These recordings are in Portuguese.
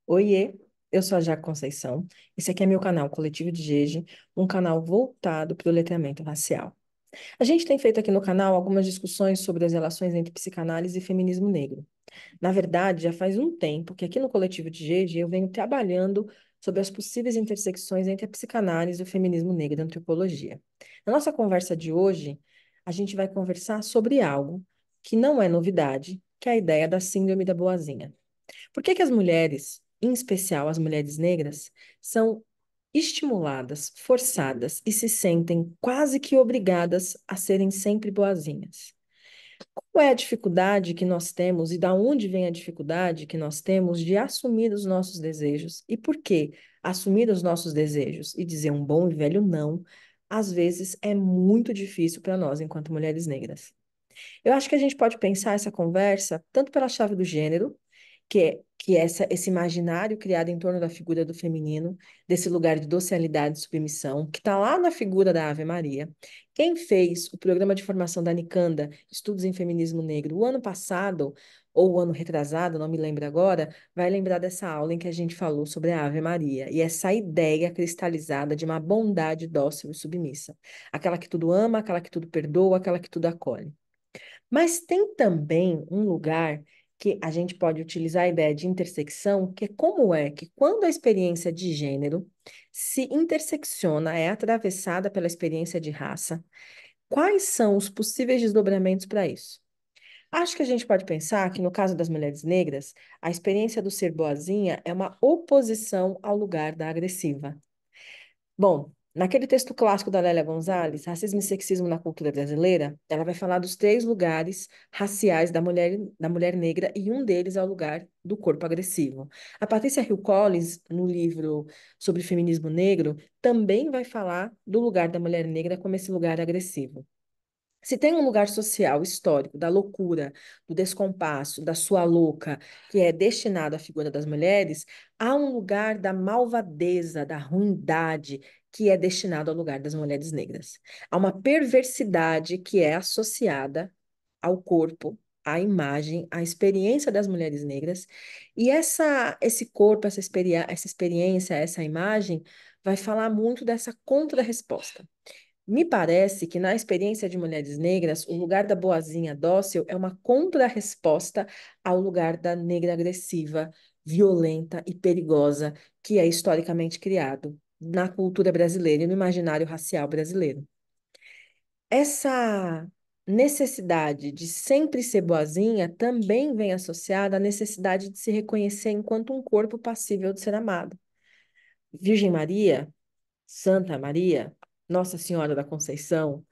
Oiê, eu sou a Jaque Conceição. Esse aqui é meu canal Coletivo de Gege, um canal voltado para o letramento racial. A gente tem feito aqui no canal algumas discussões sobre as relações entre psicanálise e feminismo negro. Na verdade, já faz um tempo que aqui no Coletivo de Gege eu venho trabalhando sobre as possíveis intersecções entre a psicanálise e o feminismo negro da antropologia. Na nossa conversa de hoje, a gente vai conversar sobre algo que não é novidade, que é a ideia da síndrome da boazinha. Por que que as mulheres, em especial as mulheres negras, são estimuladas, forçadas e se sentem quase que obrigadas a serem sempre boazinhas? Qual é a dificuldade que nós temos e da onde vem a dificuldade que nós temos de assumir os nossos desejos? E por que assumir os nossos desejos e dizer um bom e velho não, às vezes é muito difícil para nós enquanto mulheres negras? Eu acho que a gente pode pensar essa conversa tanto pela chave do gênero, esse imaginário criado em torno da figura do feminino, desse lugar de docilidade e submissão, que está lá na figura da Ave Maria. Quem fez o programa de formação da Nicanda, Estudos em Feminismo Negro, o ano passado, ou o ano retrasado, não me lembro agora, vai lembrar dessa aula em que a gente falou sobre a Ave Maria e essa ideia cristalizada de uma bondade dócil e submissa. Aquela que tudo ama, aquela que tudo perdoa, aquela que tudo acolhe. Mas tem também um lugar que a gente pode utilizar a ideia de intersecção, que é como é que quando a experiência de gênero se intersecciona, é atravessada pela experiência de raça, quais são os possíveis desdobramentos para isso? Acho que a gente pode pensar que, no caso das mulheres negras, a experiência do ser boazinha é uma oposição ao lugar da agressiva. Bom, naquele texto clássico da Lélia Gonzalez, Racismo e Sexismo na Cultura Brasileira, ela vai falar dos três lugares raciais da mulher negra e um deles é o lugar do corpo agressivo. A Patrícia Hill Collins, no livro sobre feminismo negro, também vai falar do lugar da mulher negra como esse lugar agressivo. Se tem um lugar social, histórico, da loucura, do descompasso, da sua louca, que é destinado à figura das mulheres, há um lugar da malvadeza, da ruindade, que é destinado ao lugar das mulheres negras. Há uma perversidade que é associada ao corpo, à imagem, à experiência das mulheres negras, e esse corpo, essa experiência, essa imagem, vai falar muito dessa contra-resposta. Me parece que na experiência de mulheres negras, o lugar da boazinha dócil é uma contrarresposta ao lugar da negra agressiva, violenta e perigosa que é historicamente criado na cultura brasileira e no imaginário racial brasileiro. Essa necessidade de sempre ser boazinha também vem associada à necessidade de se reconhecer enquanto um corpo passível de ser amado. Virgem Maria, Santa Maria, Nossa Senhora da Conceição,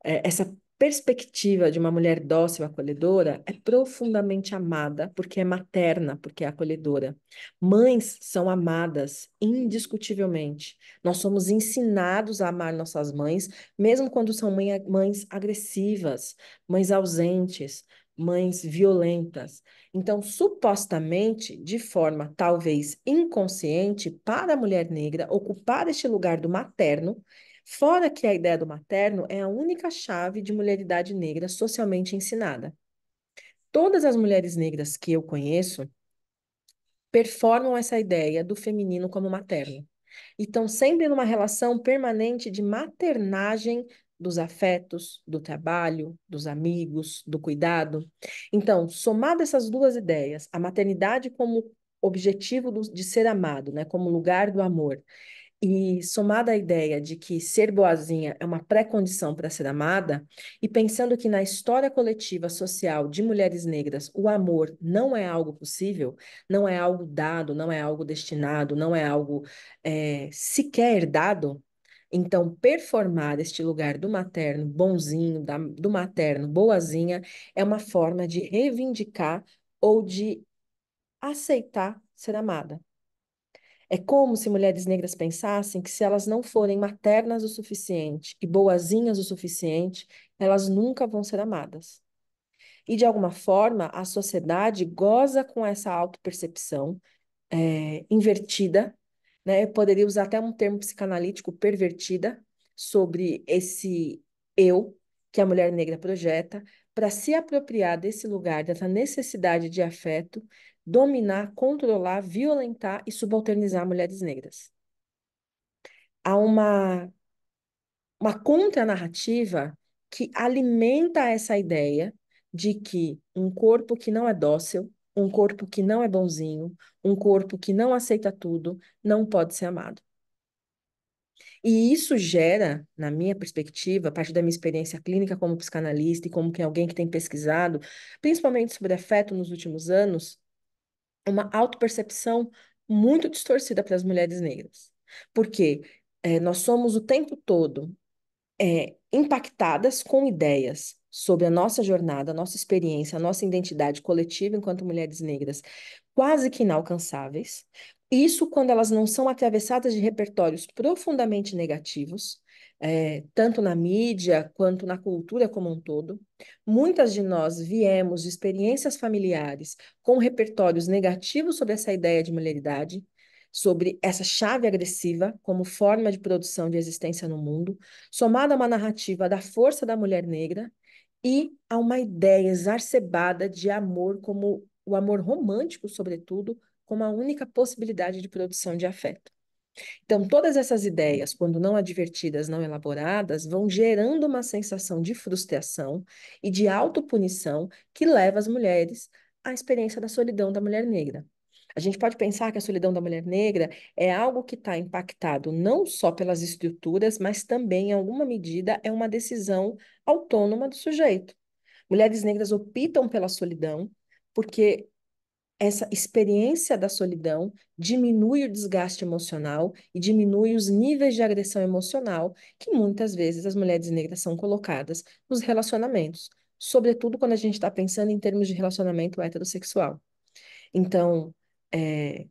essa perspectiva de uma mulher dócil, acolhedora, é profundamente amada, porque é materna, porque é acolhedora. Mães são amadas, indiscutivelmente. Nós somos ensinados a amar nossas mães, mesmo quando são mães agressivas, mães ausentes, mães violentas. Então, supostamente, de forma talvez inconsciente, para a mulher negra ocupar este lugar do materno, fora que a ideia do materno é a única chave de mulheridade negra socialmente ensinada. Todas as mulheres negras que eu conheço performam essa ideia do feminino como materno. E estão sempre numa relação permanente de maternagem dos afetos, do trabalho, dos amigos, do cuidado. Então, somado essas duas ideias, a maternidade como objetivo de ser amado, né, como lugar do amor, e somada à ideia de que ser boazinha é uma pré-condição para ser amada, e pensando que na história coletiva social de mulheres negras o amor não é algo possível, não é algo dado, não é algo destinado, não é algo sequer herdado, então performar este lugar do materno bonzinho, do materno boazinha, é uma forma de reivindicar ou de aceitar ser amada. É como se mulheres negras pensassem que se elas não forem maternas o suficiente e boazinhas o suficiente, elas nunca vão ser amadas. E, de alguma forma, a sociedade goza com essa autopercepção invertida, né? Eu poderia usar até um termo psicanalítico, pervertida, sobre esse eu que a mulher negra projeta para se apropriar desse lugar, dessa necessidade de afeto, dominar, controlar, violentar e subalternizar mulheres negras. Há uma contranarrativa que alimenta essa ideia de que um corpo que não é dócil, um corpo que não é bonzinho, um corpo que não aceita tudo, não pode ser amado. E isso gera, na minha perspectiva, a partir da minha experiência clínica como psicanalista e como que alguém que tem pesquisado, principalmente sobre afeto nos últimos anos, uma autopercepção muito distorcida para as mulheres negras. Porque nós somos o tempo todo impactadas com ideias sobre a nossa jornada, a nossa experiência, a nossa identidade coletiva enquanto mulheres negras, quase que inalcançáveis. Isso quando elas não são atravessadas de repertórios profundamente negativos, tanto na mídia quanto na cultura como um todo. Muitas de nós viemos de experiências familiares com repertórios negativos sobre essa ideia de mulheridade, sobre essa chave agressiva como forma de produção de existência no mundo, somada a uma narrativa da força da mulher negra e a uma ideia exacerbada de amor como o amor romântico, sobretudo, como a única possibilidade de produção de afeto. Então, todas essas ideias, quando não advertidas, não elaboradas, vão gerando uma sensação de frustração e de autopunição que leva as mulheres à experiência da solidão da mulher negra. A gente pode pensar que a solidão da mulher negra é algo que está impactado não só pelas estruturas, mas também, em alguma medida, é uma decisão autônoma do sujeito. Mulheres negras optam pela solidão porque essa experiência da solidão diminui o desgaste emocional e diminui os níveis de agressão emocional que muitas vezes as mulheres negras são colocadas nos relacionamentos, sobretudo quando a gente está pensando em termos de relacionamento heterossexual. Então, é,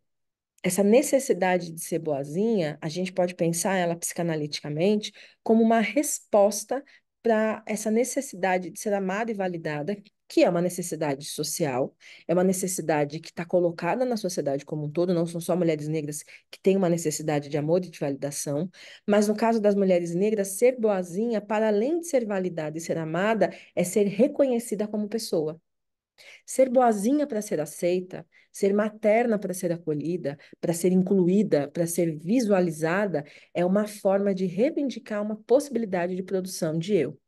essa necessidade de ser boazinha, a gente pode pensar ela psicanaliticamente como uma resposta para essa necessidade de ser amada e validada, que é uma necessidade social, é uma necessidade que está colocada na sociedade como um todo, não são só mulheres negras que têm uma necessidade de amor e de validação, mas no caso das mulheres negras, ser boazinha, para além de ser validada e ser amada, é ser reconhecida como pessoa. Ser boazinha para ser aceita, ser materna para ser acolhida, para ser incluída, para ser visualizada, é uma forma de reivindicar uma possibilidade de produção de eu.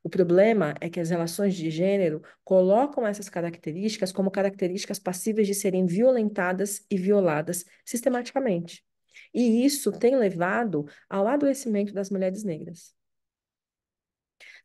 O problema é que as relações de gênero colocam essas características como características passíveis de serem violentadas e violadas sistematicamente. E isso tem levado ao adoecimento das mulheres negras.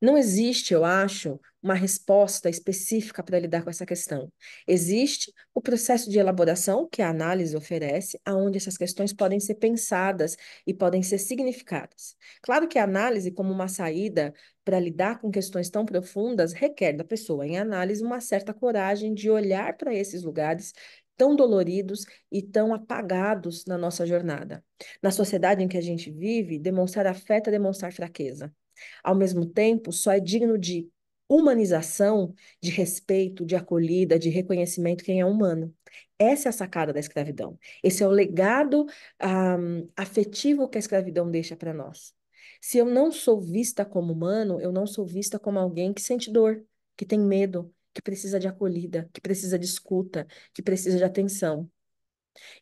Não existe, eu acho, uma resposta específica para lidar com essa questão. Existe o processo de elaboração que a análise oferece, aonde essas questões podem ser pensadas e podem ser significadas. Claro que a análise, como uma saída para lidar com questões tão profundas, requer da pessoa em análise uma certa coragem de olhar para esses lugares tão doloridos e tão apagados na nossa jornada. Na sociedade em que a gente vive, demonstrar afeto é demonstrar fraqueza. Ao mesmo tempo, só é digno de humanização, de respeito, de acolhida, de reconhecimento quem é humano. Essa é a sacada da escravidão. Esse é o legado, afetivo que a escravidão deixa para nós. Se eu não sou vista como humano, eu não sou vista como alguém que sente dor, que tem medo, que precisa de acolhida, que precisa de escuta, que precisa de atenção.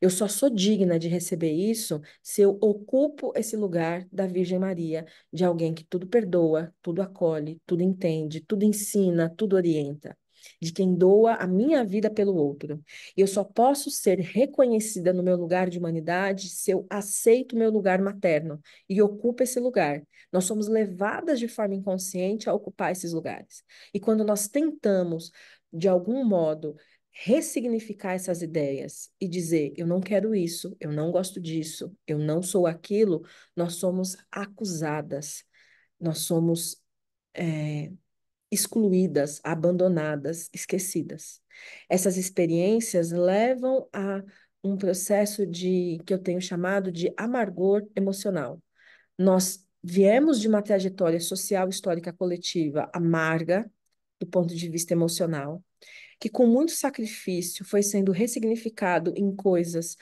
Eu só sou digna de receber isso se eu ocupo esse lugar da Virgem Maria, de alguém que tudo perdoa, tudo acolhe, tudo entende, tudo ensina, tudo orienta. De quem doa a minha vida pelo outro. E eu só posso ser reconhecida no meu lugar de humanidade se eu aceito o meu lugar materno e ocupo esse lugar. Nós somos levadas de forma inconsciente a ocupar esses lugares. E quando nós tentamos, de algum modo, ressignificar essas ideias e dizer, eu não quero isso, eu não gosto disso, eu não sou aquilo, nós somos acusadas, nós somos excluídas, abandonadas, esquecidas. Essas experiências levam a um processo de que eu tenho chamado de amargor emocional. Nós viemos de uma trajetória social, histórica, coletiva amarga, do ponto de vista emocional, que com muito sacrifício foi sendo ressignificado em coisas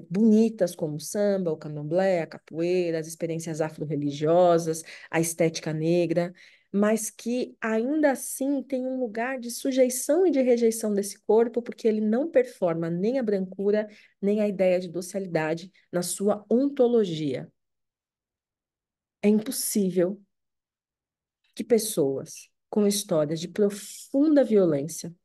bonitas como o samba, o candomblé, a capoeira, as experiências afro-religiosas, a estética negra, mas que ainda assim tem um lugar de sujeição e de rejeição desse corpo, porque ele não performa nem a brancura, nem a ideia de docilidade na sua ontologia. É impossível que pessoas com histórias de profunda violência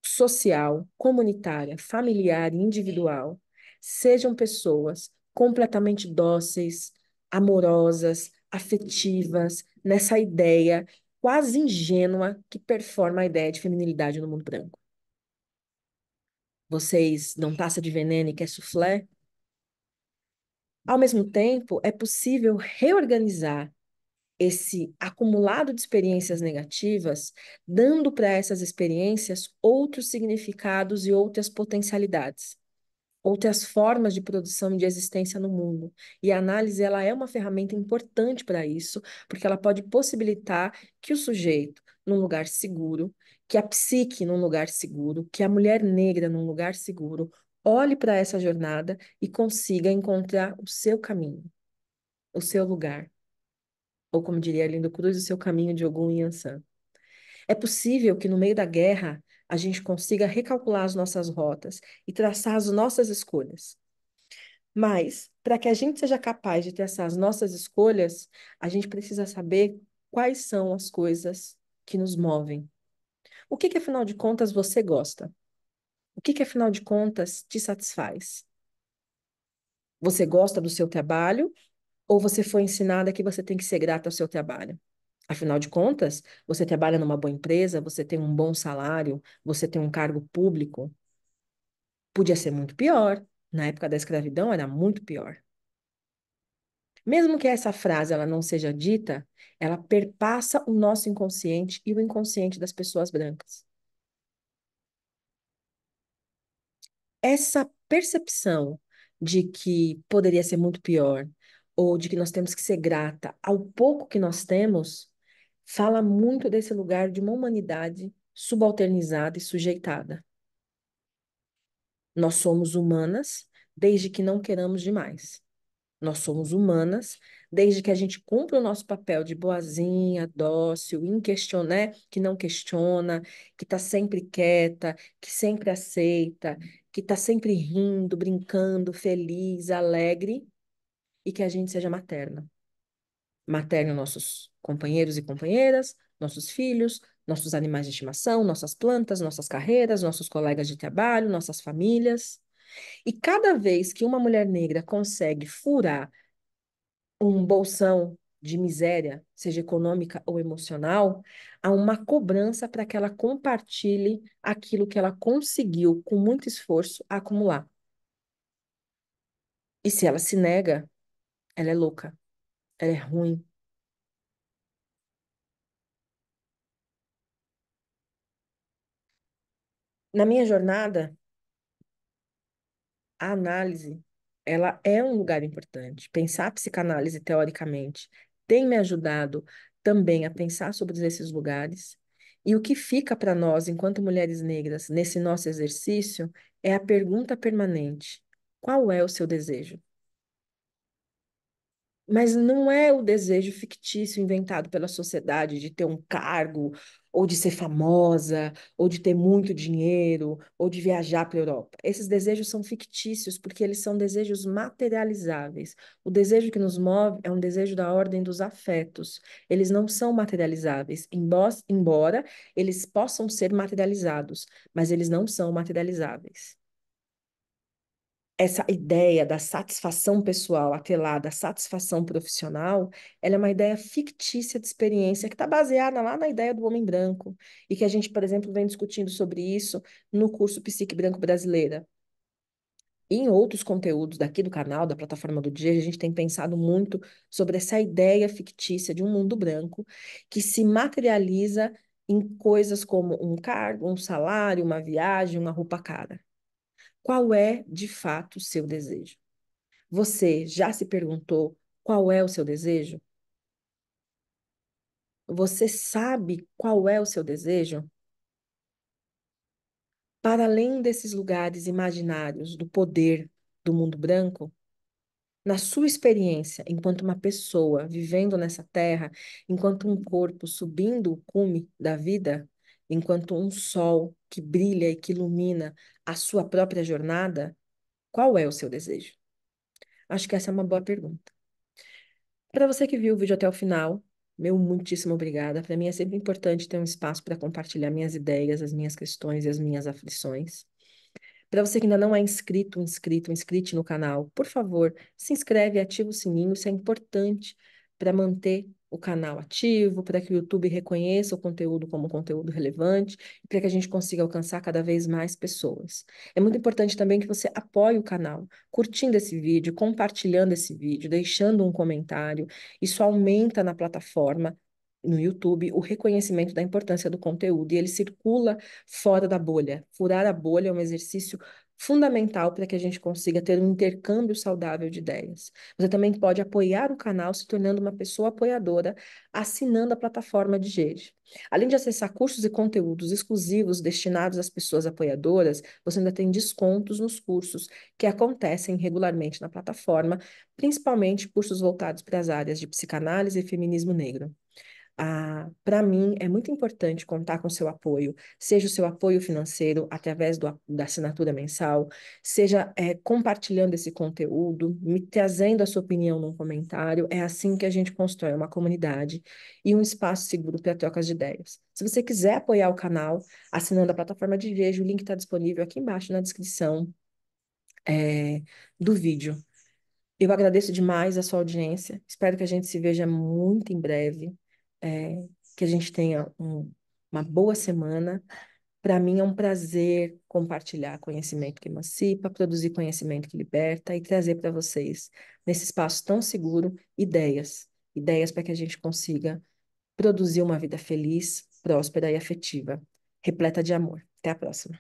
social, comunitária, familiar e individual sejam pessoas completamente dóceis, amorosas, afetivas, nessa ideia quase ingênua que performa a ideia de feminilidade no mundo branco. Vocês dão taça de veneno e quer soufflé? Ao mesmo tempo, é possível reorganizar esse acumulado de experiências negativas, dando para essas experiências outros significados e outras potencialidades, outras formas de produção e de existência no mundo. E a análise, ela é uma ferramenta importante para isso, porque ela pode possibilitar que o sujeito, num lugar seguro, que a psique num lugar seguro, que a mulher negra num lugar seguro, olhe para essa jornada e consiga encontrar o seu caminho, o seu lugar. Ou como diria Arlindo Cruz, o seu caminho de Ogum e Ansan. É possível que no meio da guerra a gente consiga recalcular as nossas rotas e traçar as nossas escolhas. Mas, para que a gente seja capaz de traçar as nossas escolhas, a gente precisa saber quais são as coisas que nos movem. O que, afinal de contas, você gosta? O que, afinal de contas, te satisfaz? Você gosta do seu trabalho ou você foi ensinada que você tem que ser grata ao seu trabalho? Afinal de contas, você trabalha numa boa empresa, você tem um bom salário, você tem um cargo público. Podia ser muito pior. Na época da escravidão era muito pior. Mesmo que essa frase ela não seja dita, ela perpassa o nosso inconsciente e o inconsciente das pessoas brancas. Essa percepção de que poderia ser muito pior, ou de que nós temos que ser grata ao pouco que nós temos, fala muito desse lugar de uma humanidade subalternizada e sujeitada. Nós somos humanas desde que não queramos demais. Nós somos humanas desde que a gente cumpra o nosso papel de boazinha, dócil, inquestionar, que não questiona, que está sempre quieta, que sempre aceita, que está sempre rindo, brincando, feliz, alegre, e que a gente seja materna. Materna nossos companheiros e companheiras, nossos filhos, nossos animais de estimação, nossas plantas, nossas carreiras, nossos colegas de trabalho, nossas famílias. E cada vez que uma mulher negra consegue furar um bolsão de miséria, seja econômica ou emocional, há uma cobrança para que ela compartilhe aquilo que ela conseguiu, com muito esforço, acumular. E se ela se nega, ela é louca, ela é ruim. Na minha jornada, a análise, ela é um lugar importante. Pensar a psicanálise teoricamente tem me ajudado também a pensar sobre esses lugares. E o que fica para nós, enquanto mulheres negras, nesse nosso exercício, é a pergunta permanente: qual é o seu desejo? Mas não é o desejo fictício inventado pela sociedade de ter um cargo, ou de ser famosa, ou de ter muito dinheiro, ou de viajar para a Europa. Esses desejos são fictícios porque eles são desejos materializáveis. O desejo que nos move é um desejo da ordem dos afetos. Eles não são materializáveis, embora eles possam ser materializados, mas eles não são materializáveis. Essa ideia da satisfação pessoal atrelada à satisfação profissional, ela é uma ideia fictícia de experiência que está baseada lá na ideia do homem branco e que a gente, por exemplo, vem discutindo sobre isso no curso Psique Branco Brasileira. E em outros conteúdos daqui do canal, da plataforma do Dia, a gente tem pensado muito sobre essa ideia fictícia de um mundo branco que se materializa em coisas como um cargo, um salário, uma viagem, uma roupa cara. Qual é, de fato, o seu desejo? Você já se perguntou qual é o seu desejo? Você sabe qual é o seu desejo? Para além desses lugares imaginários do poder do mundo branco, na sua experiência, enquanto uma pessoa vivendo nessa terra, enquanto um corpo subindo o cume da vida, enquanto um sol que brilha e que ilumina a sua própria jornada, qual é o seu desejo? Acho que essa é uma boa pergunta. Para você que viu o vídeo até o final, meu muitíssimo obrigada. Para mim é sempre importante ter um espaço para compartilhar minhas ideias, as minhas questões e as minhas aflições. Para você que ainda não é inscrito no canal, por favor, se inscreve e ativa o sininho, isso é importante para manter o canal ativo, para que o YouTube reconheça o conteúdo como conteúdo relevante e para que a gente consiga alcançar cada vez mais pessoas. É muito importante também que você apoie o canal, curtindo esse vídeo, compartilhando esse vídeo, deixando um comentário. Isso aumenta na plataforma, no YouTube, o reconhecimento da importância do conteúdo e ele circula fora da bolha. Furar a bolha é um exercício fundamental para que a gente consiga ter um intercâmbio saudável de ideias. Você também pode apoiar o canal se tornando uma pessoa apoiadora, assinando a plataforma de Gede. Além de acessar cursos e conteúdos exclusivos destinados às pessoas apoiadoras, você ainda tem descontos nos cursos que acontecem regularmente na plataforma, principalmente cursos voltados para as áreas de psicanálise e feminismo negro. Para mim, é muito importante contar com seu apoio, seja o seu apoio financeiro através da assinatura mensal, seja compartilhando esse conteúdo, me trazendo a sua opinião num comentário. É assim que a gente constrói uma comunidade e um espaço seguro para trocas de ideias. Se você quiser apoiar o canal, assinando a plataforma de Vejo, o link está disponível aqui embaixo na descrição, do vídeo. Eu agradeço demais a sua audiência. Espero que a gente se veja muito em breve. Que a gente tenha uma boa semana. Para mim é um prazer compartilhar conhecimento que emancipa, produzir conhecimento que liberta e trazer para vocês, nesse espaço tão seguro, ideias. Ideias para que a gente consiga produzir uma vida feliz, próspera e afetiva, repleta de amor. Até a próxima.